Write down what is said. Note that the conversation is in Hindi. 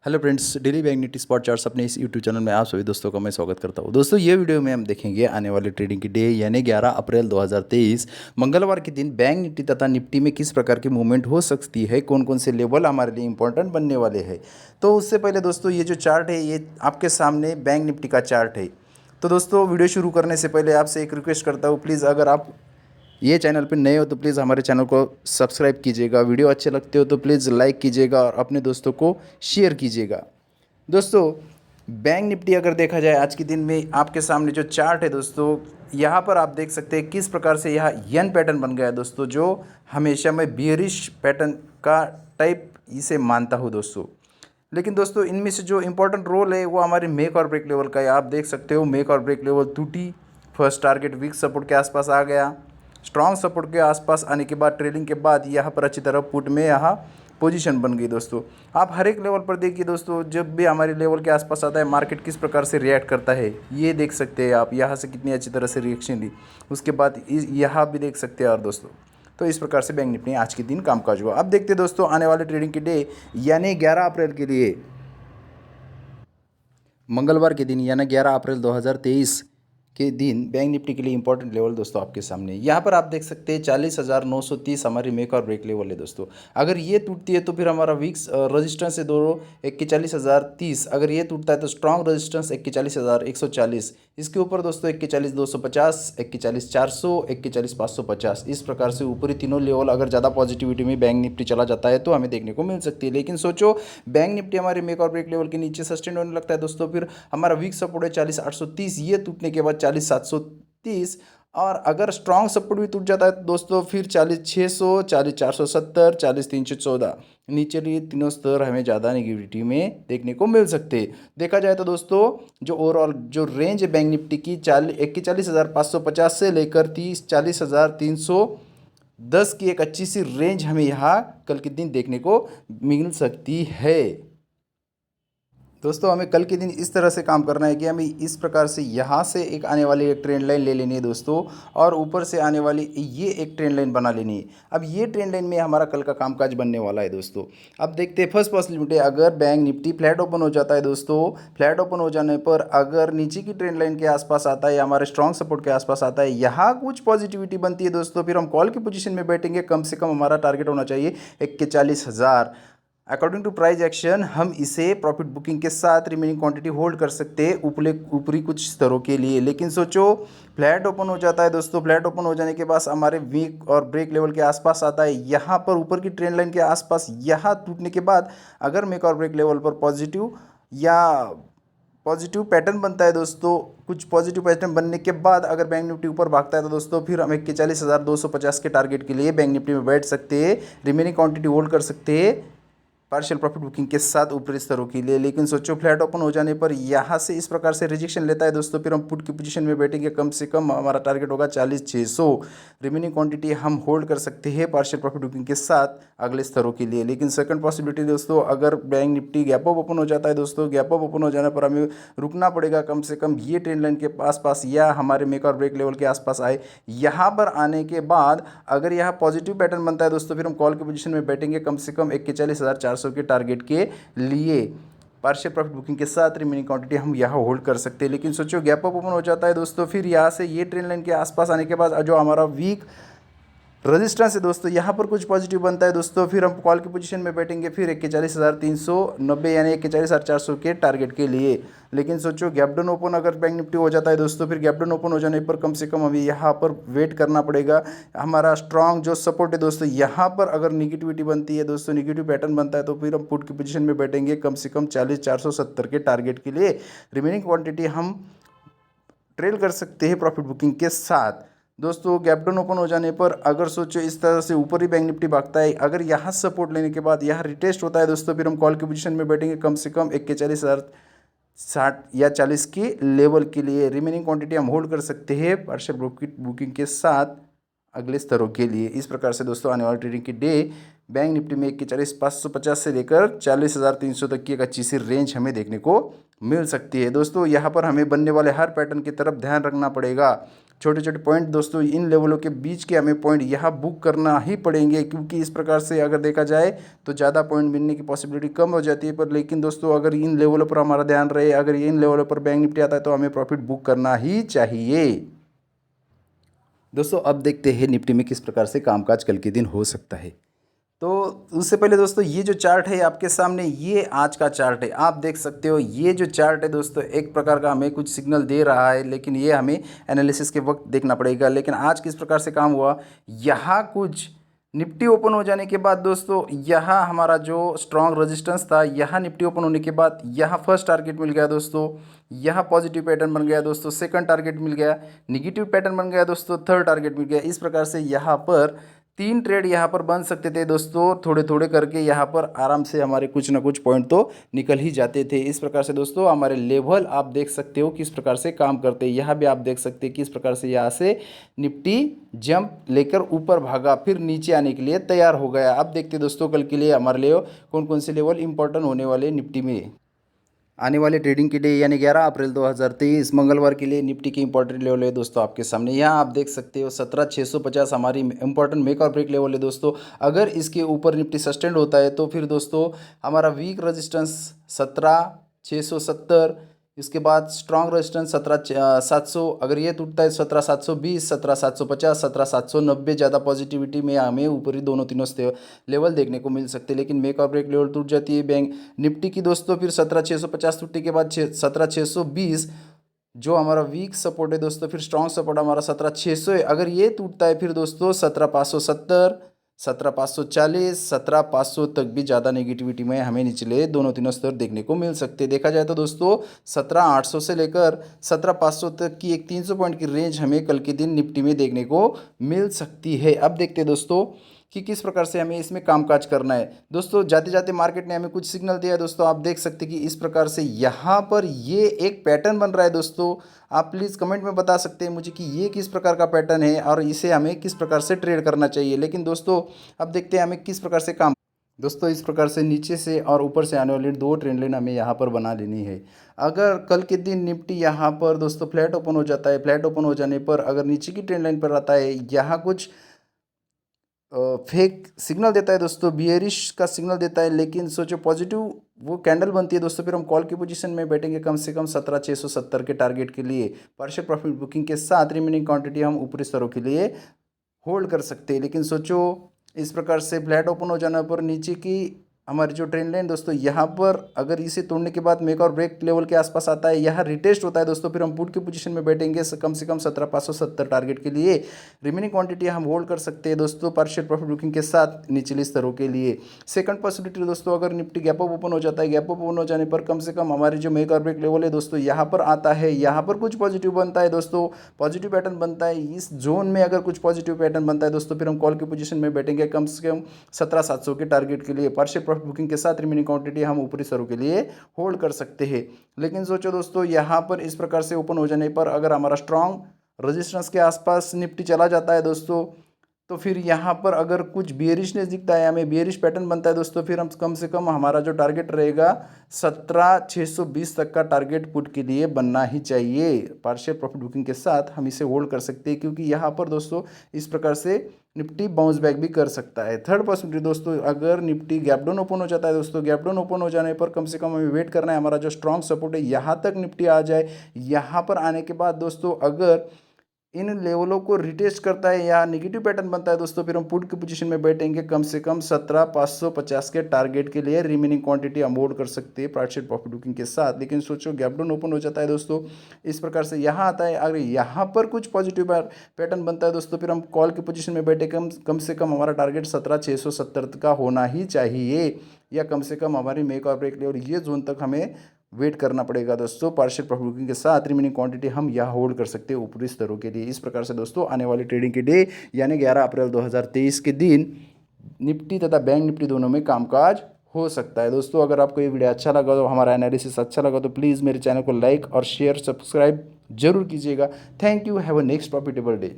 Hello friends, daily bank Nifty spot charts अपने इस यूट्यूब चैनल में आप सभी दोस्तों का मैं स्वागत करता हूं। दोस्तों, ये वीडियो में हम देखेंगे आने वाले ट्रेडिंग की डे यानी 11 अप्रैल 2023 मंगलवार के दिन बैंक निफ्टी तथा निफ्टी में किस प्रकार की मूवमेंट हो सकती है, कौन कौन से लेवल हमारे लिए इंपॉर्टेंट बनने वाले हैं। तो उससे पहले दोस्तों, ये जो चार्ट है ये आपके सामने बैंक निफ्टी का चार्ट है। तो दोस्तों, वीडियो शुरू करने से पहले आपसे एक रिक्वेस्ट करता हूँ, प्लीज़ अगर आप ये चैनल पे नए हो तो प्लीज़ हमारे चैनल को सब्सक्राइब कीजिएगा। वीडियो अच्छे लगते हो तो प्लीज़ लाइक कीजिएगा और अपने दोस्तों को शेयर कीजिएगा। दोस्तों, बैंक निफ्टी अगर देखा जाए आज के दिन में आपके सामने जो चार्ट है दोस्तों, यहाँ पर आप देख सकते हैं किस प्रकार से यह यन पैटर्न बन गया है दोस्तों, जो हमेशा मैं बियरिश पैटर्न का टाइप इसे मानता हूँ दोस्तों। लेकिन दोस्तों, इनमें से जो इंपॉर्टेंट रोल है वो हमारे मेक और ब्रेक लेवल का है। आप देख सकते हो मेक और ब्रेक लेवल टूटी, फर्स्ट टारगेट वीक सपोर्ट के आसपास आ गया, स्ट्रॉन्ग सपोर्ट के आसपास आने के बाद ट्रेलिंग के बाद यहाँ पर अच्छी तरह पुट में यहाँ पोजीशन बन गई दोस्तों। आप हर एक लेवल पर देखिए दोस्तों, जब भी हमारे लेवल के आसपास आता है मार्केट किस प्रकार से रिएक्ट करता है, ये देख सकते हैं आप। यहाँ से कितनी अच्छी तरह से रिएक्शन ली, उसके बाद यहाँ भी देख सकते हैं। और दोस्तों, तो इस प्रकार से बैंक निफ्टी आज के दिन कामकाज हुआ। अब देखते हैं दोस्तों आने वाले ट्रेडिंग के डे यानी 11 अप्रैल के लिए, मंगलवार के दिन यानी 11 अप्रैल 2023 के दिन बैंक निफ्टी के लिए इंपॉर्टेंट लेवल दोस्तों आपके सामने यहाँ पर आप देख सकते हैं 40,930 हमारी मेक और ब्रेक लेवल है दोस्तों। अगर ये टूटती है तो फिर हमारा वीक्स रजिस्टेंस है दोनों 41,030। अगर ये टूटता है तो स्ट्रॉन्ग रजिस्टेंस 41,140। इसके ऊपर दोस्तों 41,250, 41,400, 41,550। इस प्रकार से ऊपरी तीनों लेवल अगर ज़्यादा पॉजिटिविटी में बैंक निफ्टी चला जाता है तो हमें देखने को मिल सकती है। लेकिन सोचो, बैंक निफ्टी हमारे मेक और ब्रेक लेवल के नीचे सस्टेन होने लगता है दोस्तों, फिर हमारा वीक सपोर्ट है 40,830, ये टूटने के बाद 40,730। और अगर स्ट्रॉन्ग सपोर्ट भी टूट जाता है तो दोस्तों फिर 40,600, 40,470, 40,314। नीचे लिए तीनों स्तर हमें ज़्यादा नेगेटिविटी में देखने को मिल सकते हैं। देखा जाए तो दोस्तों, जो ओवरऑल जो रेंज है बैंक निफ्टी की 41,550 से लेकर 40,310 की एक अच्छी सी रेंज हमें यहाँ कल के दिन देखने को मिल सकती है। दोस्तों, हमें कल के दिन इस तरह से काम करना है कि हमें इस प्रकार से यहाँ से एक आने वाली एक ट्रेंड लाइन ले लेनी है दोस्तों, और ऊपर से आने वाली ये एक ट्रेंड लाइन बना लेनी है। अब ये ट्रेंड लाइन में हमारा कल का कामकाज बनने वाला है दोस्तों। अब देखते हैं फर्स्ट पॉसिबिलिटी, अगर बैंक निफ्टी फ्लैट ओपन हो जाता है दोस्तों, फ्लैट ओपन हो जाने पर अगर नीचे की ट्रेंड लाइन के आसपास आता है या हमारे स्ट्रॉन्ग सपोर्ट के आसपास आता है, यहाँ कुछ पॉजिटिविटी बनती है दोस्तों, फिर हम कॉल की पोजीशन में बैठेंगे। कम से कम हमारा टारगेट होना चाहिए 41,000। अकॉर्डिंग टू प्राइस एक्शन हम इसे प्रॉफिट बुकिंग के साथ रिमेनिंग क्वांटिटी होल्ड कर सकते हैं ऊपरी कुछ स्तरों के लिए। लेकिन सोचो, फ्लैट ओपन हो जाता है दोस्तों, फ्लैट ओपन हो जाने के बाद हमारे वीक और ब्रेक लेवल के आसपास आता है, यहाँ पर ऊपर की ट्रेंड लाइन के आसपास, यहाँ टूटने के बाद अगर मेक और ब्रेक लेवल पर पॉजिटिव पैटर्न बनता है दोस्तों, कुछ पॉजिटिव पैटर्न बनने के बाद अगर बैंक निफ्टी ऊपर भागता है तो दोस्तों फिर हम 41,250 के टारगेट के लिए बैंक निफ्टी में बैठ सकते हैं, रिमेनिंग क्वांटिटी होल्ड कर सकते हैं पार्शियल प्रॉफिट बुकिंग के साथ ऊपरी स्तरों के लिए। लेकिन सोचो, फ्लैट ओपन हो जाने पर यहाँ से इस प्रकार से रिजेक्शन लेता है दोस्तों, फिर हम पुट की पोजीशन में बैठेंगे। कम से कम हमारा टारगेट होगा 40,600। रिमेनिंग क्वांटिटी हम होल्ड कर सकते हैं पार्शियल प्रॉफिट बुकिंग के साथ अगले स्तरों के लिए। लेकिन सेकंड पॉसिबिलिटी दोस्तों, अगर bank Nifty gap up open हो जाता है दोस्तों, गैप अप ओपन हो जाने पर हमें रुकना पड़ेगा कम से कम ये ट्रेंड लाइन के आसपास या हमारे मेक और ब्रेक लेवल के आसपास आए। यहाँ पर आने के बाद अगर यहाँ पॉजिटिव पैटर्न बनता है दोस्तों, फिर हम कॉल की पोजीशन में बैठेंगे कम से कम 41,400 के टारगेट के लिए। पार्शियल प्रॉफिट बुकिंग के साथ रिमेनिंग क्वांटिटी हम यहाँ होल्ड कर सकते हैं। लेकिन सोचो, गैप अप ओपन हो जाता है दोस्तों, फिर यहाँ से ये ट्रेंड लाइन के आसपास आने के बाद जो हमारा वीक रजिस्टेंस है दोस्तों, यहाँ पर कुछ पॉजिटिव बनता है दोस्तों, फिर हम कॉल की पोजीशन में बैठेंगे फिर 41,390 यानी 41,400 के टारगेट के लिए। लेकिन सोचो, गैप डाउन ओपन अगर बैंक निफ्टी हो जाता है दोस्तों, फिर गैप डाउन ओपन हो जाने पर कम से कम हमें यहाँ पर वेट करना पड़ेगा। हमारा स्ट्रॉन्ग जो सपोर्ट है दोस्तों, यहाँ पर अगर निगेटिविटी बनती है दोस्तों, निगेटिव पैटर्न बनता है तो फिर हम पुट की पोजीशन में बैठेंगे कम से कम 40,470 के टारगेट के लिए। रिमेनिंग क्वांटिटी हम ट्रेल कर सकते हैं प्रॉफिट बुकिंग के साथ दोस्तों। गैप डाउन ओपन हो जाने पर अगर सोचो इस तरह से ऊपर ही बैंक निफ्टी भागता है, अगर यहाँ सपोर्ट लेने के बाद यहाँ रिटेस्ट होता है दोस्तों, फिर हम कॉल की पोजीशन में बैठेंगे कम से कम 41,060 या 40 के लेवल के लिए। रिमेनिंग क्वांटिटी हम होल्ड कर सकते हैं पार्शियल बुकिंग के साथ अगले स्तरों के लिए। इस प्रकार से दोस्तों आने वाले ट्रेडिंग की डे बैंक निफ्टी में 41,550 से लेकर 40,300 तक की एक अच्छी सी रेंज हमें देखने को मिल सकती है दोस्तों। यहाँ पर हमें बनने वाले हर पैटर्न की तरफ ध्यान रखना पड़ेगा। छोटे छोटे पॉइंट दोस्तों, इन लेवलों के बीच के हमें पॉइंट यहाँ बुक करना ही पड़ेंगे, क्योंकि इस प्रकार से अगर देखा जाए तो ज़्यादा पॉइंट मिलने की पॉसिबिलिटी कम हो जाती है। पर लेकिन दोस्तों अगर इन लेवलों पर हमारा ध्यान रहे, अगर इन लेवलों पर बैंक निफ्टी आता है तो हमें प्रॉफिट बुक करना ही चाहिए। दोस्तों अब देखते हैं निफ्टी में किस प्रकार से कामकाज कल के दिन हो सकता है। तो उससे पहले दोस्तों ये जो चार्ट है आपके सामने, ये आज का चार्ट है। आप देख सकते हो ये जो चार्ट है दोस्तों, एक प्रकार का हमें कुछ सिग्नल दे रहा है, लेकिन ये हमें एनालिसिस के वक्त देखना पड़ेगा। लेकिन आज किस प्रकार से काम हुआ, यहाँ कुछ निफ्टी ओपन हो जाने के बाद दोस्तों, यहाँ हमारा जो स्ट्रॉन्ग रेजिस्टेंस था, यहाँ निफ्टी ओपन होने के बाद यहाँ फर्स्ट टारगेट मिल गया दोस्तों, यहाँ पॉजिटिव पैटर्न बन गया दोस्तों, सेकंड टारगेट मिल गया, निगेटिव पैटर्न बन गया दोस्तों, थर्ड टारगेट मिल गया। इस प्रकार से यहाँ पर 3 ट्रेड यहाँ पर बन सकते थे दोस्तों, थोड़े थोड़े करके यहाँ पर आराम से हमारे कुछ ना कुछ पॉइंट तो निकल ही जाते थे। इस प्रकार से दोस्तों हमारे लेवल आप देख सकते हो किस प्रकार से काम करते हैं। यहाँ भी आप देख सकते हैं किस प्रकार से यहाँ से निफ्टी जंप लेकर ऊपर भागा, फिर नीचे आने के लिए तैयार हो गया। अब देखते हैं दोस्तों कल के लिए हमारे लिए कौन कौन से लेवल इंपॉर्टेंट होने वाले निफ्टी में। आने वाले ट्रेडिंग के डे यानी 11 अप्रैल 2023 मंगलवार के लिए निफ्टी की इंपॉर्टेंट लेवल है दोस्तों आपके सामने। यहाँ आप देख सकते हो 17,650 हमारी इंपॉर्टेंट मेक और ब्रेक लेवल है दोस्तों। अगर इसके ऊपर निफ्टी सस्टेंड होता है तो फिर दोस्तों हमारा वीक रेजिस्टेंस 17,670, इसके बाद स्ट्रॉन्ग रेजिस्टेंस 17,700, अगर ये टूटता है 17,720, 17,750, 17,790, ज़्यादा पॉजिटिविटी में हमें ऊपरी दोनों तीनों लेवल देखने को मिल सकते हैं। लेकिन मेक और ब्रेक लेवल टूट जाती है बैंक निफ्टी की दोस्तों, फिर 17,650 टूटने के बाद 17,620 जो हमारा वीक सपोर्ट है दोस्तों, फिर स्ट्रॉन्ग सपोर्ट हमारा 17,600 है। अगर ये टूटता है फिर दोस्तों 17,570, 17,540, 17,500 तक भी ज़्यादा नेगेटिविटी में हमें निचले दोनों तीनों स्तर देखने को मिल सकते हैं। देखा जाए तो दोस्तों 17,800 से लेकर 17,500 तक की एक 300 पॉइंट की रेंज हमें कल के दिन निफ्टी में देखने को मिल सकती है। अब देखते हैं दोस्तों कि किस प्रकार से हमें इसमें कामकाज करना है। दोस्तों जाते जाते मार्केट ने हमें कुछ सिग्नल दिया है दोस्तों, आप देख सकते हैं कि इस प्रकार से यहाँ पर ये एक पैटर्न बन रहा है दोस्तों। आप प्लीज़ कमेंट में बता सकते हैं मुझे कि ये किस प्रकार का पैटर्न है और इसे हमें किस प्रकार से ट्रेड करना चाहिए। लेकिन दोस्तों अब देखते हैं हमें किस प्रकार से काम। दोस्तों इस प्रकार से नीचे से और ऊपर से आने वाली 2 ट्रेंड लाइन हमें यहाँ पर बना लेनी है। अगर कल के दिन निफ्टी यहाँ पर दोस्तों फ्लैट ओपन हो जाता है, फ्लैट ओपन हो जाने पर अगर नीचे की ट्रेंड लाइन पर आता है, यहाँ कुछ फेक सिग्नल देता है दोस्तों, बियरिश का सिग्नल देता है, लेकिन सोचो पॉजिटिव वो कैंडल बनती है दोस्तों, फिर हम कॉल की पोजीशन में बैठेंगे कम से कम 17,670 के टारगेट के लिए। पार्शियल प्रॉफिट बुकिंग के साथ रिमेनिंग क्वांटिटी हम ऊपरी स्तरों के लिए होल्ड कर सकते हैं। लेकिन सोचो इस प्रकार से फ्लैट ओपन हो जाने पर नीचे की हमारी जो ट्रेंड लाइन दोस्तों, यहाँ पर अगर इसे तोड़ने के बाद मेक और ब्रेक लेवल के आसपास आता है, यहाँ रिटेस्ट होता है दोस्तों, फिर हम पुट की पोजीशन में बैठेंगे कम से कम 17,570 टारगेट के लिए। रिमेनिंग क्वांटिटी हम होल्ड कर सकते हैं दोस्तों पार्शियल प्रॉफिट बुकिंग के साथ निचले स्तरों के लिए। सेकंड पॉसिबिलिटी दोस्तों, अगर निफ्टी गैप अप ओपन हो जाता है, गैप अप ओपन हो जाने पर कम से कम हमारी जो मेक और ब्रेक लेवल है दोस्तों, यहाँ पर आता है, यहाँ पर कुछ पॉजिटिव बनता है दोस्तों, पॉजिटिव पैटर्न बनता है। इस जोन में अगर कुछ पॉजिटिव पैटर्न बनता है दोस्तों, फिर हम कॉल की पोजीशन में बैठेंगे कम से कम 17,700 के टारगेट के लिए। पार्शियल प्रॉफिट बुकिंग के साथ क्वांटिटी हम ऊपरी स्तरों के लिए होल्ड कर सकते हैं। लेकिन सोचो दोस्तों यहां पर इस प्रकार से ओपन हो जाने पर अगर हमारा स्ट्रॉन्ग रेजिस्टेंस के आसपास निफ्टी चला जाता है दोस्तों, तो फिर यहाँ पर अगर कुछ बियरिशनेस दिखता है, हमें बियरिश पैटर्न बनता है दोस्तों, फिर हम कम से कम हमारा जो टारगेट रहेगा 17,620 तक का टारगेट पुट के लिए बनना ही चाहिए। पार्शियल प्रॉफिट बुकिंग के साथ हम इसे होल्ड कर सकते हैं, क्योंकि यहाँ पर दोस्तों इस प्रकार से निफ्टी बाउंस बैक भी कर सकता है। थर्ड पॉसिबिलिटी दोस्तों, अगर निफ्टी गैप डाउन ओपन हो जाता है दोस्तों, गैप डाउन ओपन हो जाने पर कम से कम हमें वेट करना है, हमारा जो स्ट्रॉन्ग सपोर्ट है यहाँ तक निफ्टी आ जाए। यहाँ पर आने के बाद दोस्तों अगर इन लेवलों को रिटेस्ट करता है या नेगेटिव पैटर्न बनता है दोस्तों, फिर हम पुट की पोजीशन में बैठेंगे कम से कम 17,550 के टारगेट के लिए। रिमेनिंग क्वांटिटी हम होल्ड कर सकते हैं पार्शियल प्रॉफिट बुकिंग के साथ। लेकिन सोचो गैप डाउन ओपन हो जाता है दोस्तों, इस प्रकार से यहाँ आता है, अगर यहाँ पर कुछ पॉजिटिव पैटर्न बनता है दोस्तों, फिर हम कॉल की पोजीशन में बैठे कम से कम हमारा टारगेट 17,670 का होना ही चाहिए, या कम से कम हमारी मेक और ब्रेक लेवल ये जोन तक हमें वेट करना पड़ेगा दोस्तों। पार्शियल प्रॉफिट बुकिंग के साथ रिमेनिंग क्वांटिटी हम यहाँ होल्ड कर सकते हैं ऊपरी स्तरों के लिए। इस प्रकार से दोस्तों आने वाली ट्रेडिंग के डे यानी 11 अप्रैल 2023 के दिन निफ्टी तथा बैंक निफ्टी दोनों में कामकाज हो सकता है। दोस्तों अगर आपको ये वीडियो अच्छा लगा तो, हमारा एनालिसिस अच्छा लगा तो प्लीज़ मेरे चैनल को लाइक और शेयर सब्सक्राइब जरूर कीजिएगा। Thank you, have a next profitable day.